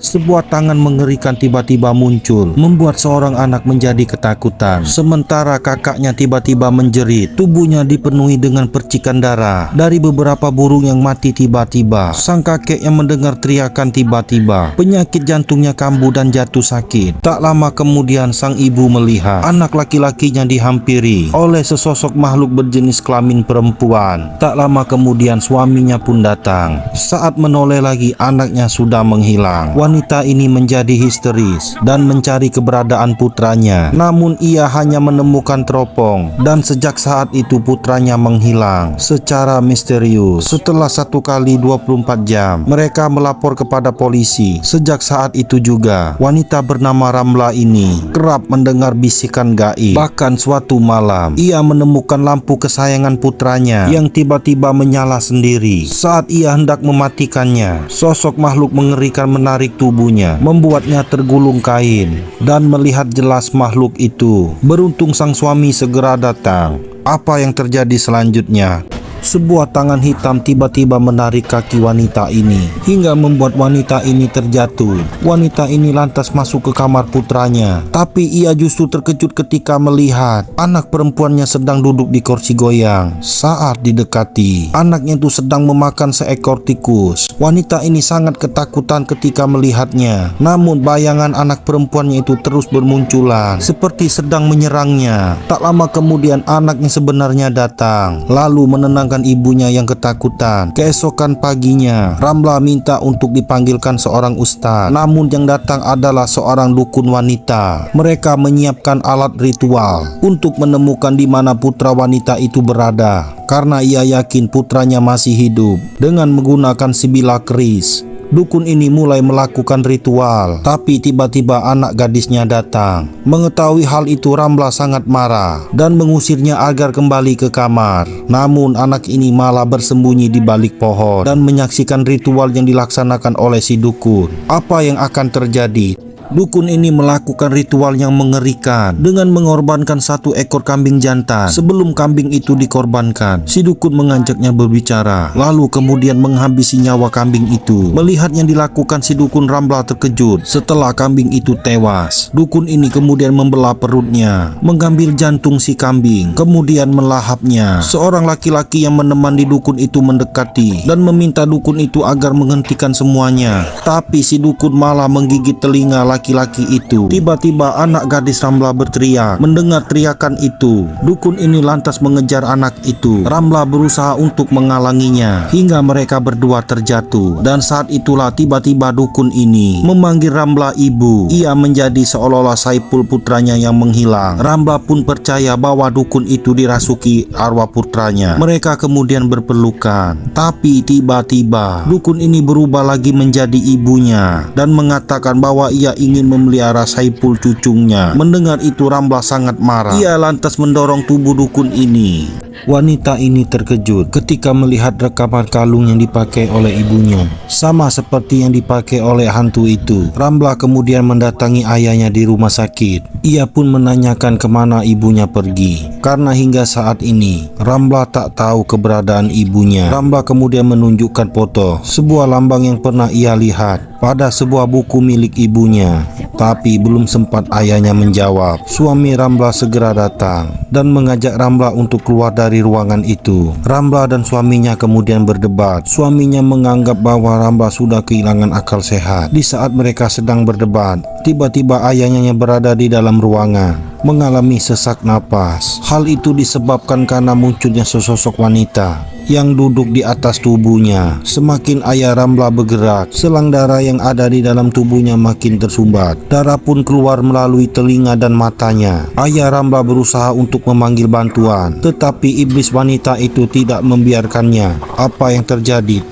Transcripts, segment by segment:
Sebuah tangan mengerikan tiba-tiba muncul, membuat seorang anak menjadi ketakutan. Sementara kakaknya tiba-tiba menjerit. Tubuhnya dipenuhi dengan percikan darah dari beberapa burung yang mati tiba-tiba. Sang kakek yang mendengar teriakan tiba-tiba, penyakit jantungnya kambuh dan jatuh sakit. Tak lama kemudian sang ibu melihat anak laki-lakinya dihampiri oleh sesosok makhluk berjenis kelamin perempuan. Tak lama kemudian suaminya pun datang. Saat menoleh lagi, anaknya sudah menghilang. Wanita ini menjadi histeris dan mencari keberadaan putranya. Namun ia hanya menemukan teropong, dan sejak saat itu putranya menghilang secara misterius. Setelah 1 kali 24 jam, mereka melapor kepada polisi. Sejak saat itu juga, wanita bernama Ramla ini kerap mendengar bisikan gaib. Bahkan suatu malam, ia menemukan lampu kesayangan putranya yang tiba-tiba menyala sendiri. Saat ia hendak mematikannya, sosok makhluk mengerikan menarik tubuhnya, membuatnya tergulung kain. Dan melihat jelas makhluk itu, beruntung sang suami segera datang. Apa yang terjadi selanjutnya? Sebuah tangan hitam tiba-tiba menarik kaki wanita ini hingga membuat wanita ini terjatuh. Wanita ini lantas masuk ke kamar putranya, tapi ia justru terkejut ketika melihat anak perempuannya sedang duduk di kursi goyang. Saat didekati, anaknya itu sedang memakan seekor tikus. Wanita ini sangat ketakutan ketika melihatnya. Namun bayangan anak perempuannya itu terus bermunculan seperti sedang menyerangnya. Tak lama kemudian anaknya sebenarnya datang, lalu menenangkan ibunya yang ketakutan. Keesokan paginya, Ramla minta untuk dipanggilkan seorang ustaz. Namun yang datang adalah seorang dukun wanita. Mereka menyiapkan alat ritual untuk menemukan di mana putra wanita itu berada, karena ia yakin putranya masih hidup. Dengan menggunakan sebilah keris, dukun ini mulai melakukan ritual, tapi tiba-tiba anak gadisnya datang. Mengetahui hal itu, Ramla sangat marah dan mengusirnya agar kembali ke kamar. Namun anak ini malah bersembunyi di balik pohon dan menyaksikan ritual yang dilaksanakan oleh si dukun. Apa yang akan terjadi? Dukun ini melakukan ritual yang mengerikan dengan mengorbankan 1 ekor kambing jantan. Sebelum kambing itu dikorbankan, si dukun mengajaknya berbicara, lalu kemudian menghabisi nyawa kambing itu. Melihat yang dilakukan si dukun, Ramla terkejut. Setelah kambing itu tewas, dukun ini kemudian membelah perutnya, mengambil jantung si kambing, kemudian melahapnya. Seorang laki-laki yang menemani dukun itu mendekati dan meminta dukun itu agar menghentikan semuanya. Tapi si dukun malah menggigit telinga laki-laki itu. Tiba-tiba anak gadis Ramla berteriak. Mendengar teriakan itu, dukun ini lantas mengejar anak itu. Ramla berusaha untuk menghalanginya hingga mereka berdua terjatuh. Dan saat itulah tiba-tiba dukun ini memanggil Ramla ibu. Ia menjadi seolah-olah Saipul putranya yang menghilang. Ramla pun percaya bahwa dukun itu dirasuki arwah putranya. Mereka kemudian berpelukan. Tapi tiba-tiba dukun ini berubah lagi menjadi ibunya dan mengatakan bahwa ia ingin memelihara Saipul cucunya. Mendengar itu, Ramla sangat marah. Ia lantas mendorong tubuh dukun ini. Wanita ini terkejut ketika melihat rekaman kalung yang dipakai oleh ibunya, sama seperti yang dipakai oleh hantu itu. Ramla kemudian mendatangi ayahnya di rumah sakit. Ia pun menanyakan kemana ibunya pergi, karena hingga saat ini Ramla tak tahu keberadaan ibunya. Ramla kemudian menunjukkan foto sebuah lambang yang pernah ia lihat pada sebuah buku milik ibunya. Tapi belum sempat ayahnya menjawab, suami Ramla segera datang dan mengajak Ramla untuk keluar dari ruangan itu. Ramla dan suaminya kemudian berdebat. Suaminya menganggap bahwa Ramla sudah kehilangan akal sehat. Di saat mereka sedang berdebat, tiba-tiba ayahnya yang berada di dalam ruangan mengalami sesak napas. Hal itu disebabkan karena munculnya sesosok wanita yang duduk di atas tubuhnya. Semakin ayah Ramla bergerak, selang darah yang ada di dalam tubuhnya makin tersumbat. Darah pun keluar melalui telinga dan matanya. Ayah Ramla berusaha untuk memanggil bantuan, tetapi iblis wanita itu tidak membiarkannya. Apa yang terjadi?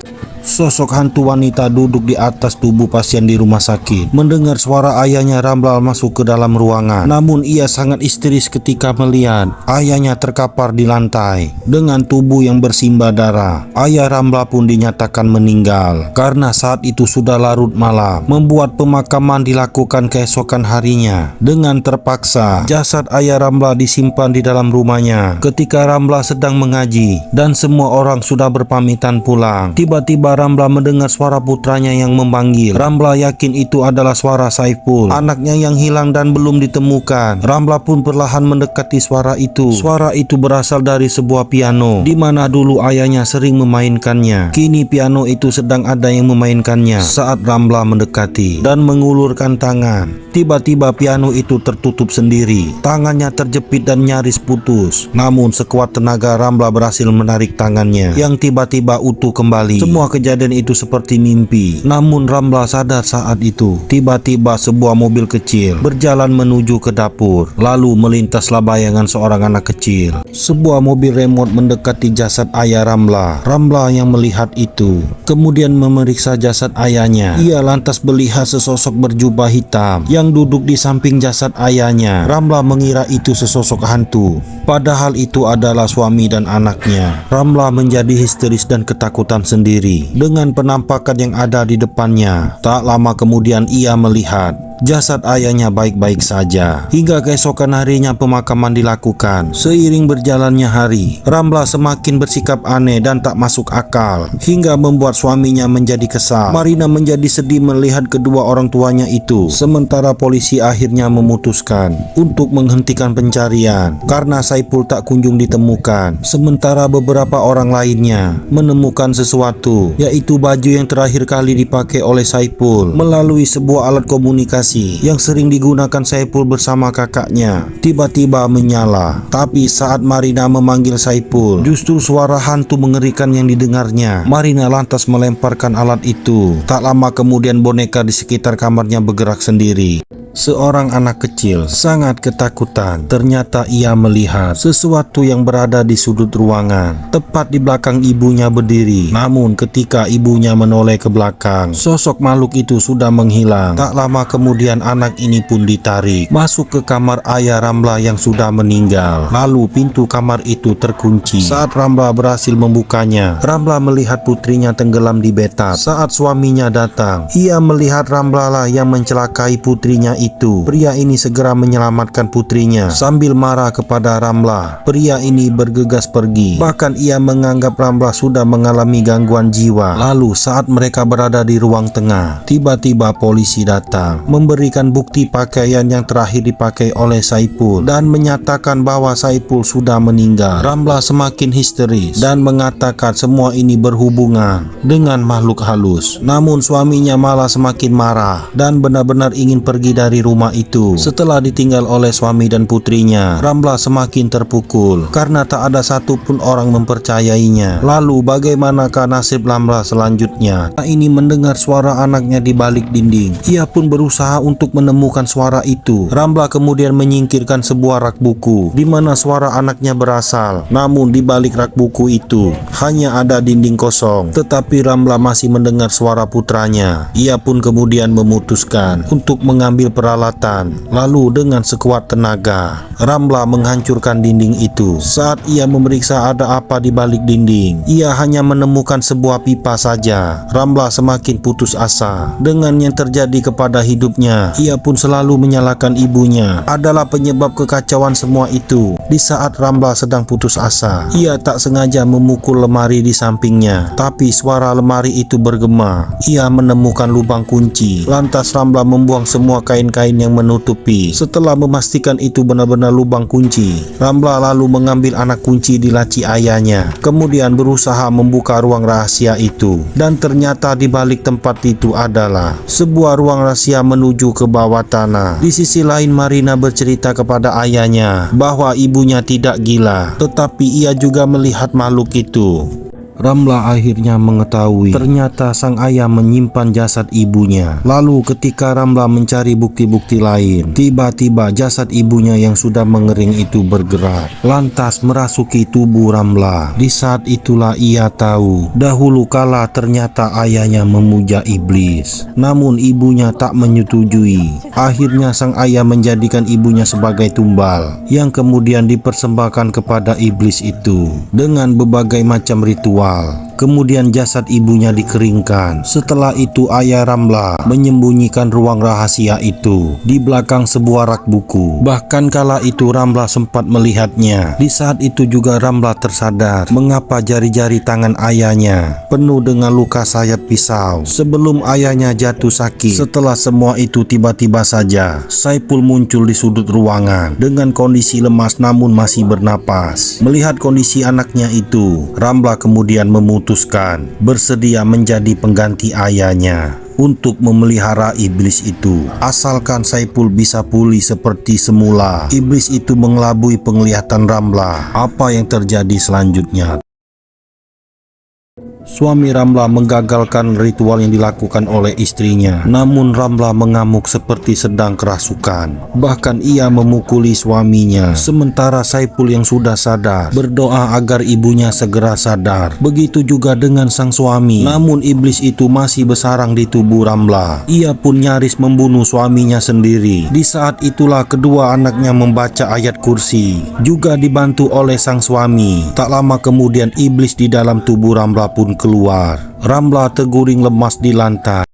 Sosok hantu wanita duduk di atas tubuh pasien di rumah sakit. Mendengar suara ayahnya, Ramla masuk ke dalam ruangan. Namun ia sangat histeris ketika melihat ayahnya terkapar di lantai dengan tubuh yang bersimbah darah. Ayah Ramla pun dinyatakan meninggal karena saat itu sudah larut malam. Membuat pemakaman dilakukan keesokan harinya. Dengan terpaksa, jasad ayah Ramla disimpan di dalam rumahnya. Ketika Ramla sedang mengaji dan semua orang sudah berpamitan pulang, tiba-tiba Tiba-tiba Ramla mendengar suara putranya yang memanggil. Ramla yakin itu adalah suara Saiful, anaknya yang hilang dan belum ditemukan. Ramla pun perlahan mendekati suara itu. Suara itu berasal dari sebuah piano, di mana dulu ayahnya sering memainkannya. Kini piano itu sedang ada yang memainkannya. Saat Ramla mendekati dan mengulurkan tangan, tiba-tiba piano itu tertutup sendiri. Tangannya terjepit dan nyaris putus. Namun sekuat tenaga Ramla berhasil menarik tangannya, yang tiba-tiba utuh kembali. Semua kejadian itu seperti mimpi. Namun Ramla sadar saat itu. Tiba-tiba sebuah mobil kecil berjalan menuju ke dapur. Lalu melintaslah bayangan seorang anak kecil. Sebuah mobil remote mendekati jasad ayah Ramla. Ramla yang melihat itu kemudian memeriksa jasad ayahnya. Ia lantas melihat sesosok berjubah hitam yang duduk di samping jasad ayahnya. Ramla mengira itu sesosok hantu, padahal itu adalah suami dan anaknya. Ramla menjadi histeris dan ketakutan sendiri dengan penampakan yang ada di depannya. Tak lama kemudian ia melihat jasad ayahnya baik-baik saja. Hingga keesokan harinya pemakaman dilakukan. Seiring berjalannya hari, Ramla semakin bersikap aneh dan tak masuk akal, hingga membuat suaminya menjadi kesal. Marina menjadi sedih melihat kedua orang tuanya itu. Sementara polisi akhirnya memutuskan untuk menghentikan pencarian karena Saiful tak kunjung ditemukan. Sementara beberapa orang lainnya menemukan sesuatu, yaitu baju yang terakhir kali dipakai oleh Saiful melalui sebuah alat komunikasi yang sering digunakan Saiful bersama kakaknya. Tiba-tiba menyala. Tapi saat Marina memanggil Saiful, justru suara hantu mengerikan yang didengarnya. Marina lantas melemparkan alat itu. Tak lama kemudian boneka di sekitar kamarnya bergerak sendiri. Seorang anak kecil sangat ketakutan. Ternyata ia melihat sesuatu yang berada di sudut ruangan, tepat di belakang ibunya berdiri. Namun ketika ibunya menoleh ke belakang, sosok makhluk itu sudah menghilang. Tak lama kemudian anak ini pun ditarik masuk ke kamar ayah Ramla yang sudah meninggal. Lalu pintu kamar itu terkunci. Saat Ramla berhasil membukanya, Ramla melihat putrinya tenggelam di bathtub. Saat suaminya datang, ia melihat Ramla lah yang mencelakai putrinya itu. Pria ini segera menyelamatkan putrinya sambil marah kepada Ramla. Pria ini bergegas pergi. Bahkan ia menganggap Ramla sudah mengalami gangguan jiwa. Lalu saat mereka berada di ruang tengah, tiba-tiba polisi datang memberikan bukti pakaian yang terakhir dipakai oleh Saiful dan menyatakan bahwa Saiful sudah meninggal. Ramla semakin histeris dan mengatakan semua ini berhubungan dengan makhluk halus. Namun suaminya malah semakin marah dan benar-benar ingin pergi dari rumah itu. Setelah ditinggal oleh suami dan putrinya, Ramla semakin terpukul karena tak ada satupun orang mempercayainya. Lalu bagaimanakah nasib Ramla selanjutnya? Ini mendengar suara anaknya di balik dinding. Ia pun berusaha untuk menemukan suara itu. Ramla kemudian menyingkirkan sebuah rak buku di mana suara anaknya berasal. Namun di balik rak buku itu hanya ada dinding kosong. Tetapi Ramla masih mendengar suara putranya. Ia pun kemudian memutuskan untuk mengambil peralatan. Lalu dengan sekuat tenaga, Ramla menghancurkan dinding itu. Saat ia memeriksa ada apa di balik dinding, ia hanya menemukan sebuah pipa saja. Ramla semakin putus asa dengan yang terjadi kepada hidupnya. Ia pun selalu menyalahkan ibunya adalah penyebab kekacauan semua itu. Di saat Ramla sedang putus asa, ia tak sengaja memukul lemari di sampingnya. Tapi suara lemari itu bergema. Ia menemukan lubang kunci. Lantas Ramla membuang semua kain-kain yang menutupi. Setelah memastikan itu benar-benar lubang kunci, Ramla lalu mengambil anak kunci di laci ayahnya. Kemudian berusaha membuka ruang rahasia itu. Dan ternyata di balik tempat itu adalah sebuah ruang rahasia menuju ke bawah tanah. Di sisi lain Marina bercerita kepada ayahnya bahwa ibunya tidak gila, tetapi ia juga melihat makhluk itu. Ramla akhirnya mengetahui ternyata sang ayah menyimpan jasad ibunya. Lalu ketika Ramla mencari bukti-bukti lain, tiba-tiba jasad ibunya yang sudah mengering itu bergerak, lantas merasuki tubuh Ramla. Di saat itulah ia tahu dahulu kala ternyata ayahnya memuja iblis. Namun ibunya tak menyetujui. Akhirnya sang ayah menjadikan ibunya sebagai tumbal yang kemudian dipersembahkan kepada iblis itu dengan berbagai macam ritual. Kemudian jasad ibunya dikeringkan. Setelah itu ayah Ramla menyembunyikan ruang rahasia itu di belakang sebuah rak buku. Bahkan kala itu Ramla sempat melihatnya. Di saat itu juga Ramla tersadar mengapa jari-jari tangan ayahnya penuh dengan luka sayat pisau sebelum ayahnya jatuh sakit. Setelah semua itu tiba-tiba saja Saipul muncul di sudut ruangan dengan kondisi lemas namun masih bernapas. Melihat kondisi anaknya itu, Ramla kemudian memutuskan bersedia menjadi pengganti ayahnya untuk memelihara iblis itu. Asalkan Saipul bisa pulih seperti semula. Iblis itu mengelabui penglihatan Ramla. Apa yang terjadi selanjutnya? Suami Ramla menggagalkan ritual yang dilakukan oleh istrinya. Namun Ramla mengamuk seperti sedang kerasukan. Bahkan ia memukuli suaminya. Sementara Saipul yang sudah sadar berdoa agar ibunya segera sadar. Begitu juga dengan sang suami. Namun iblis itu masih bersarang di tubuh Ramla. Ia pun nyaris membunuh suaminya sendiri. Di saat itulah kedua anaknya membaca ayat kursi, juga dibantu oleh sang suami. Tak lama kemudian iblis di dalam tubuh Ramla pun keluar. Ramla terguling lemas di lantai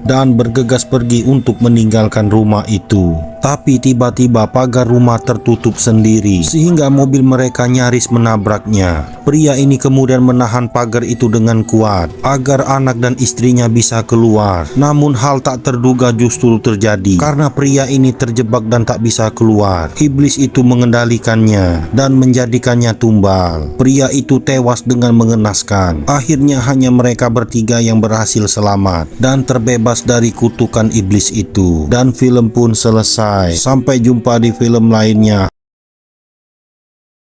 dan bergegas pergi untuk meninggalkan rumah itu. Tapi tiba-tiba pagar rumah tertutup sendiri sehingga mobil mereka nyaris menabraknya. Pria ini kemudian menahan pagar itu dengan kuat agar anak dan istrinya bisa keluar. Namun hal tak terduga justru terjadi karena pria ini terjebak dan tak bisa keluar. Iblis itu mengendalikannya dan menjadikannya tumbal. Pria itu tewas dengan mengenaskan. Akhirnya hanya mereka bertiga yang berhasil selamat dan terbebas dari kutukan iblis itu. Dan film pun selesai. Sampai jumpa di film lainnya.